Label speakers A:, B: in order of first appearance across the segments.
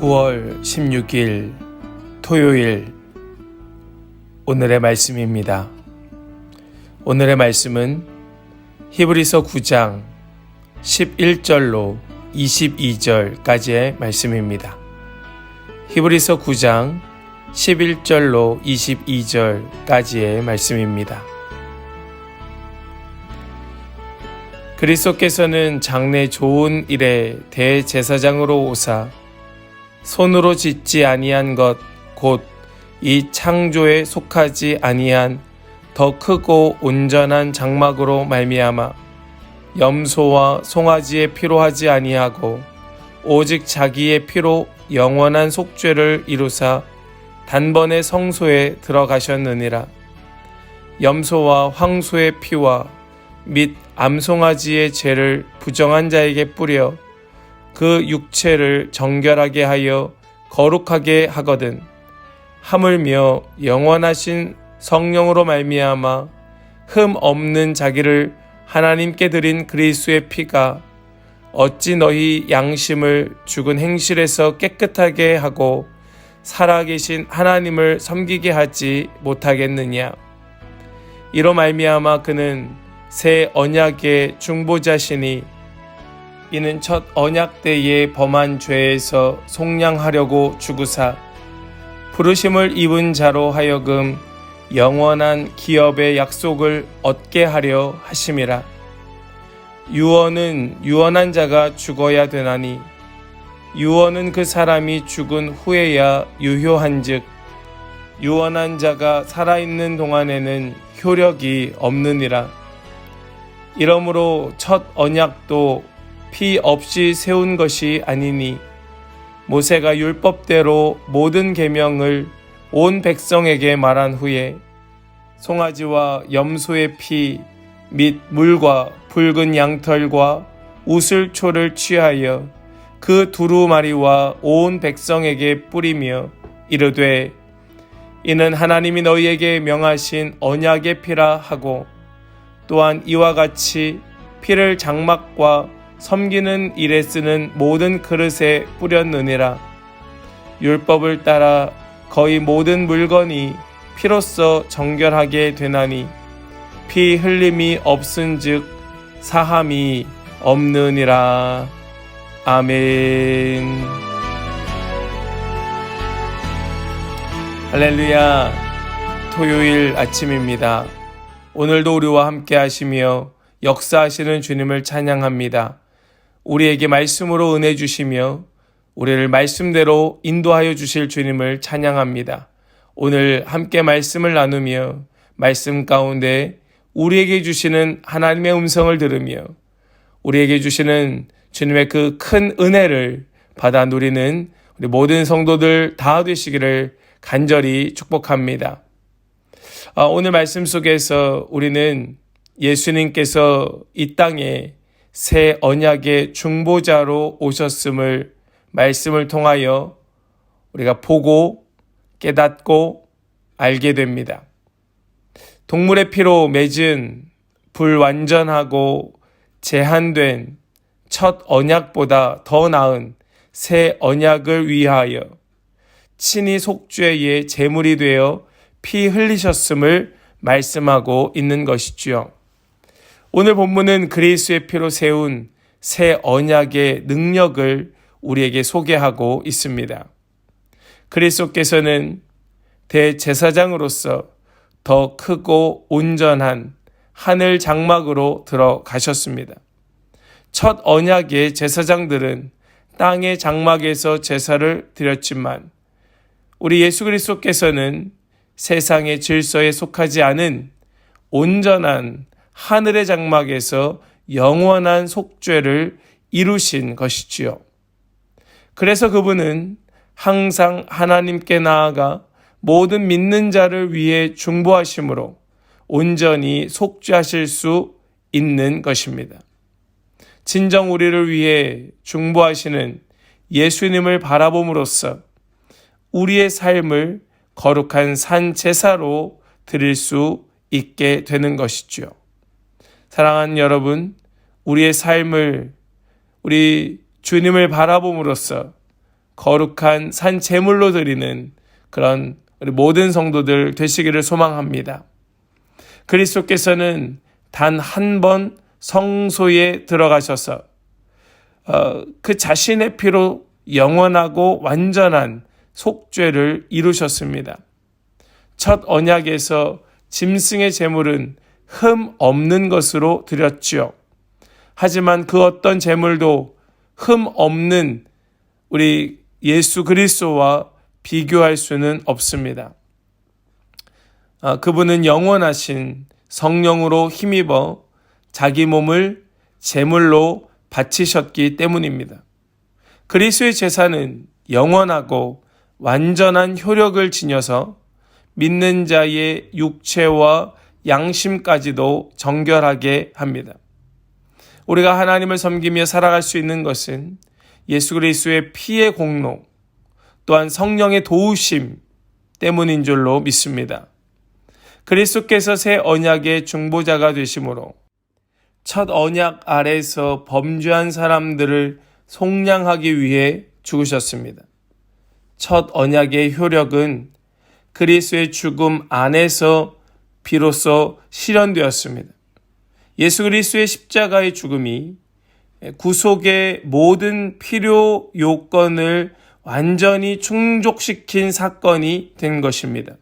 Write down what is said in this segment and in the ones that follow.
A: 9월 16일 토요일 오늘의 말씀입니다. 오늘의 말씀은 히브리서 9장 11절로 22절까지의 말씀입니다. 히브리서 9장 11절로 22절까지의 말씀입니다. 그리스도께서는 장래 좋은 일에 대제사장으로 오사 손으로 짓지 아니한 것 곧 이 창조에 속하지 아니한 더 크고 온전한 장막으로 말미암아 염소와 송아지의 피로 하지 아니하고 오직 자기의 피로 영원한 속죄를 이루사 단번에 성소에 들어가셨느니라. 염소와 황소의 피와 및 암송아지의 죄를 부정한 자에게 뿌려 그 육체를 정결하게 하여 거룩하게 하거든 하물며 영원하신 성령으로 말미암아 흠 없는 자기를 하나님께 드린 그리스도의 피가 어찌 너희 양심을 죽은 행실에서 깨끗하게 하고 살아계신 하나님을 섬기게 하지 못하겠느냐. 이로 말미암아 그는 새 언약의 중보자시니 이는 첫 언약 때에 범한 죄에서 속량하려고 죽으사 부르심을 입은 자로 하여금 영원한 기업의 약속을 얻게 하려 하심이라. 유언은 유언한 자가 죽어야 되나니 유언은 그 사람이 죽은 후에야 유효한즉 유언한 자가 살아있는 동안에는 효력이 없느니라. 이러므로 첫 언약도 피 없이 세운 것이 아니니 모세가 율법대로 모든 계명을 온 백성에게 말한 후에 송아지와 염소의 피 및 물과 붉은 양털과 우슬초를 취하여 그 두루마리와 온 백성에게 뿌리며 이르되 이는 하나님이 너희에게 명하신 언약의 피라 하고 또한 이와 같이 피를 장막과 섬기는 일에 쓰는 모든 그릇에 뿌렸느니라. 율법을 따라 거의 모든 물건이 피로써 정결하게 되나니 피 흘림이 없은즉 사함이 없느니라. 아멘. 할렐루야. 토요일 아침입니다. 오늘도 우리와 함께 하시며 역사하시는 주님을 찬양합니다. 우리에게 말씀으로 은혜 주시며 우리를 말씀대로 인도하여 주실 주님을 찬양합니다. 오늘 함께 말씀을 나누며 말씀 가운데 우리에게 주시는 하나님의 음성을 들으며 우리에게 주시는 주님의 그 큰 은혜를 받아 누리는 우리 모든 성도들 다 되시기를 간절히 축복합니다. 오늘 말씀 속에서 우리는 예수님께서 이 땅에 새 언약의 중보자로 오셨음을 말씀을 통하여 우리가 보고 깨닫고 알게 됩니다. 동물의 피로 맺은 불완전하고 제한된 첫 언약보다 더 나은 새 언약을 위하여 친히 속죄의 제물이 되어 피 흘리셨음을 말씀하고 있는 것이지요. 오늘 본문은 그리스도의 피로 세운 새 언약의 능력을 우리에게 소개하고 있습니다. 그리스도께서는 대제사장으로서 더 크고 온전한 하늘 장막으로 들어가셨습니다. 첫 언약의 제사장들은 땅의 장막에서 제사를 드렸지만 우리 예수 그리스도께서는 세상의 질서에 속하지 않은 온전한 하늘의 장막에서 영원한 속죄를 이루신 것이지요. 그래서 그분은 항상 하나님께 나아가 모든 믿는 자를 위해 중보하심으로 온전히 속죄하실 수 있는 것입니다. 진정 우리를 위해 중보하시는 예수님을 바라봄으로써 우리의 삶을 거룩한 산 제사로 드릴 수 있게 되는 것이죠. 사랑하는 여러분, 우리의 삶을 우리 주님을 바라봄으로써 거룩한 산 제물로 드리는 그런 우리 모든 성도들 되시기를 소망합니다. 그리스도께서는 단 한 번 성소에 들어가셔서 그 자신의 피로 영원하고 완전한 속죄를 이루셨습니다. 첫 언약에서 짐승의 제물은 흠 없는 것으로 드렸지요. 하지만 그 어떤 제물도 흠 없는 우리 예수 그리스도와 비교할 수는 없습니다. 그분은 영원하신 성령으로 힘입어 자기 몸을 제물로 바치셨기 때문입니다. 그리스도의 제사는 영원하고 완전한 효력을 지녀서 믿는 자의 육체와 양심까지도 정결하게 합니다. 우리가 하나님을 섬기며 살아갈 수 있는 것은 예수 그리스도의 피의 공로, 또한 성령의 도우심 때문인 줄로 믿습니다. 그리스도께서 새 언약의 중보자가 되심으로 첫 언약 아래에서 범죄한 사람들을 속량하기 위해 죽으셨습니다. 첫 언약의 효력은 그리스도의 죽음 안에서 비로소 실현되었습니다. 예수 그리스도의 십자가의 죽음이 구속의 모든 필요 요건을 완전히 충족시킨 사건이 된 것입니다.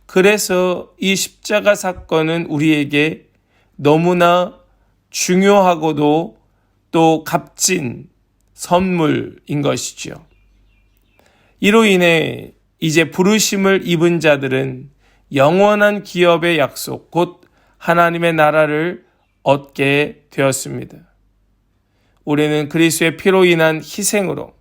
A: 그래서 이 십자가 사건은 우리에게 너무나 중요하고도 또 값진 선물인 것이죠. 이로 인해 이제 부르심을 입은 자들은 영원한 기업의 약속, 곧 하나님의 나라를 얻게 되었습니다. 우리는 그리스도의 피로 인한 희생으로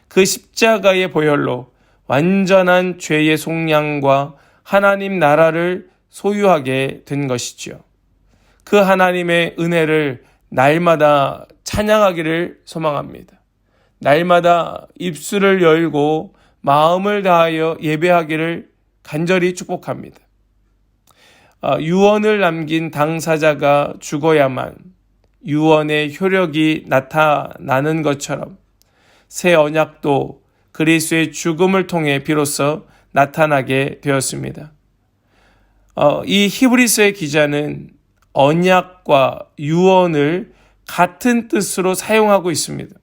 A: 그 십자가의 보혈로 완전한 죄의 속량과 하나님 나라를 소유하게 된 것이지요. 그 하나님의 은혜를 날마다 찬양하기를 소망합니다. 날마다 입술을 열고 마음을 다하여 예배하기를 간절히 축복합니다. 유언을 남긴 당사자가 죽어야만 유언의 효력이 나타나는 것처럼 새 언약도 그리스도의 죽음을 통해 비로소 나타나게 되었습니다. 이 히브리서의 기자는 언약과 유언을 같은 뜻으로 사용하고 있습니다.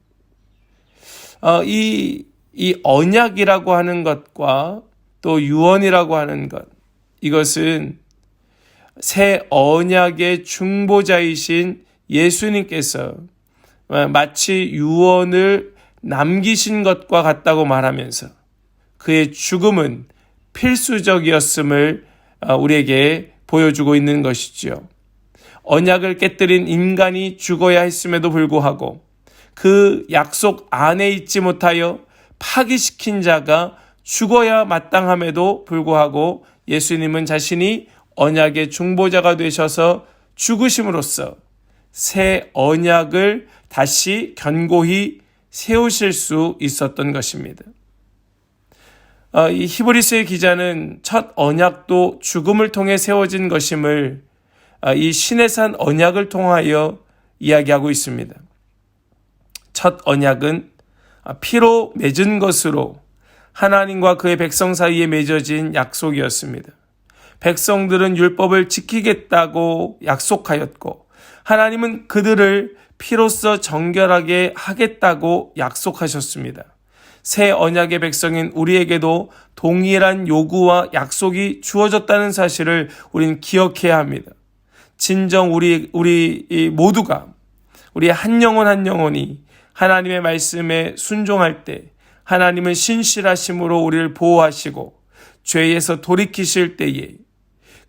A: 이 언약이라고 하는 것과 또 유언이라고 하는 것, 이것은 새 언약의 중보자이신 예수님께서 마치 유언을 남기신 것과 같다고 말하면서 그의 죽음은 필수적이었음을 우리에게 보여주고 있는 것이지요. 언약을 깨뜨린 인간이 죽어야 했음에도 불구하고 그 약속 안에 있지 못하여 파기시킨 자가 죽어야 마땅함에도 불구하고 예수님은 자신이 언약의 중보자가 되셔서 죽으심으로써 새 언약을 다시 견고히 세우실 수 있었던 것입니다. 이 히브리서의 기자는 첫 언약도 죽음을 통해 세워진 것임을 이 시내산 언약을 통하여 이야기하고 있습니다. 첫 언약은 피로 맺은 것으로 하나님과 그의 백성 사이에 맺어진 약속이었습니다. 백성들은 율법을 지키겠다고 약속하였고 하나님은 그들을 피로써 정결하게 하겠다고 약속하셨습니다. 새 언약의 백성인 우리에게도 동일한 요구와 약속이 주어졌다는 사실을 우리는 기억해야 합니다. 진정 우리 모두가 우리 한 영혼 한 영혼이 하나님의 말씀에 순종할 때 하나님은 신실하심으로 우리를 보호하시고 죄에서 돌이키실 때에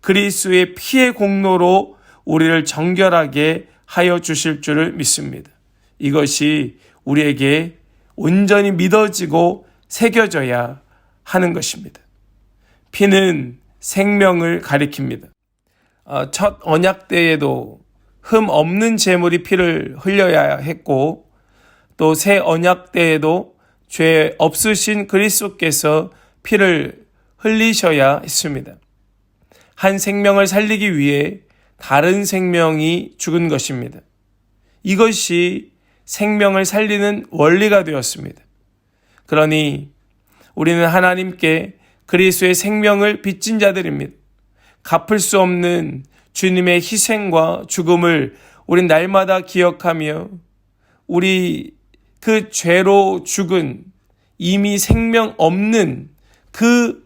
A: 그리스도의 피의 공로로 우리를 정결하게 하여 주실 줄을 믿습니다. 이것이 우리에게 온전히 믿어지고 새겨져야 하는 것입니다. 피는 생명을 가리킵니다. 첫 언약 때에도 흠 없는 제물이 피를 흘려야 했고 또 새 언약 때에도 죄 없으신 그리스도께서 피를 흘리셔야 했습니다. 한 생명을 살리기 위해 다른 생명이 죽은 것입니다. 이것이 생명을 살리는 원리가 되었습니다. 그러니 우리는 하나님께 그리스도의 생명을 빚진 자들입니다. 갚을 수 없는 주님의 희생과 죽음을 우린 날마다 기억하며 우리 그 죄로 죽은 이미 생명 없는 그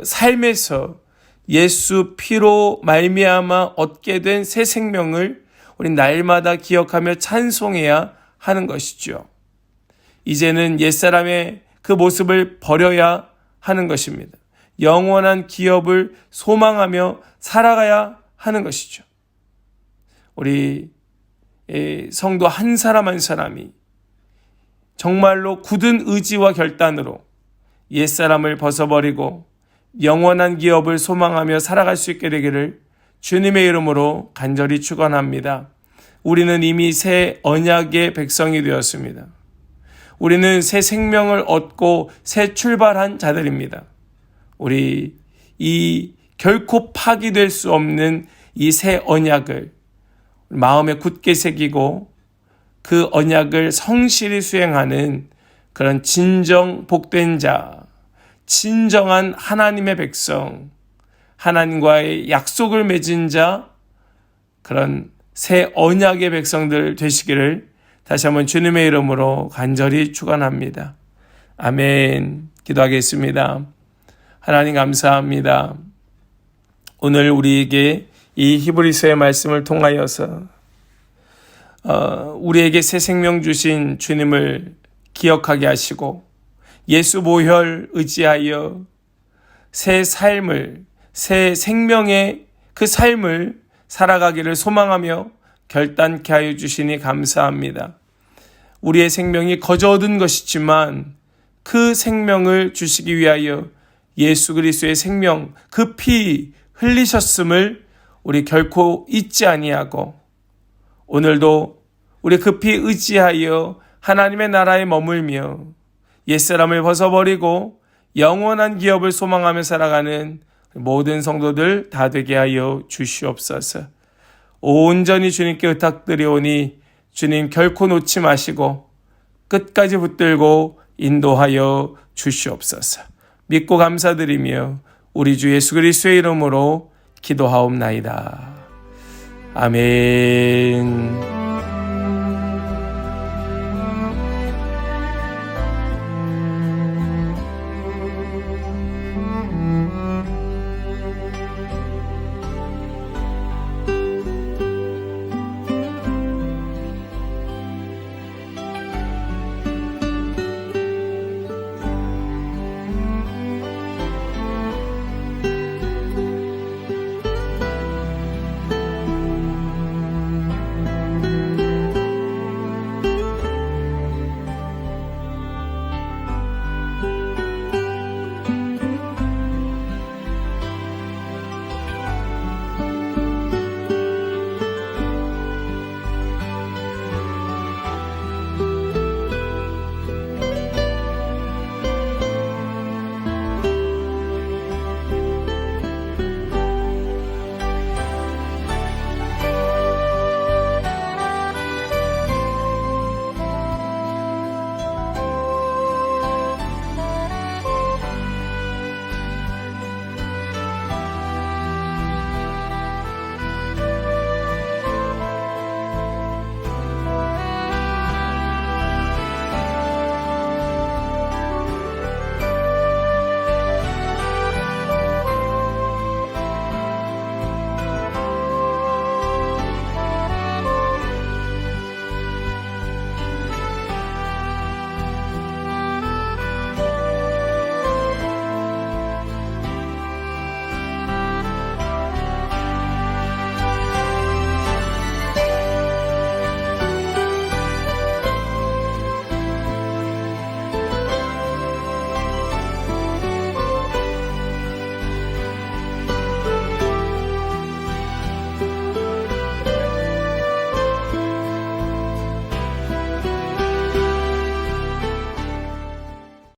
A: 삶에서 예수 피로 말미암아 얻게 된 새 생명을 우린 날마다 기억하며 찬송해야 하는 것이죠. 이제는 옛사람의 그 모습을 버려야 하는 것입니다. 영원한 기업을 소망하며 살아가야 하는 것이죠. 우리 성도 한 사람 한 사람이 정말로 굳은 의지와 결단으로 옛사람을 벗어버리고 영원한 기업을 소망하며 살아갈 수 있게 되기를 주님의 이름으로 간절히 축원합니다. 우리는 이미 새 언약의 백성이 되었습니다. 우리는 새 생명을 얻고 새 출발한 자들입니다. 우리 이 결코 파기될 수 없는 이 새 언약을 마음에 굳게 새기고 그 언약을 성실히 수행하는 그런 진정 복된 자, 진정한 하나님의 백성, 하나님과의 약속을 맺은 자, 그런 새 언약의 백성들 되시기를 다시 한번 주님의 이름으로 간절히 축원합니다. 아멘. 기도하겠습니다. 하나님 감사합니다. 오늘 우리에게 이 히브리서의 말씀을 통하여서 우리에게 새 생명 주신 주님을 기억하게 하시고 예수 보혈 의지하여 새 삶을, 새 생명의 그 삶을 살아가기를 소망하며 결단케 하여 주시니 감사합니다. 우리의 생명이 거저 얻은 것이지만 그 생명을 주시기 위하여 예수 그리스도의 생명, 그 피 흘리셨음을 우리 결코 잊지 아니하고 오늘도 우리 그 피 의지하여 하나님의 나라에 머물며 옛사람을 벗어버리고 영원한 기업을 소망하며 살아가는 모든 성도들 다 되게 하여 주시옵소서. 온전히 주님께 의탁드리오니 주님 결코 놓지 마시고 끝까지 붙들고 인도하여 주시옵소서. 믿고 감사드리며 우리 주 예수 그리스도의 이름으로 기도하옵나이다. 아멘.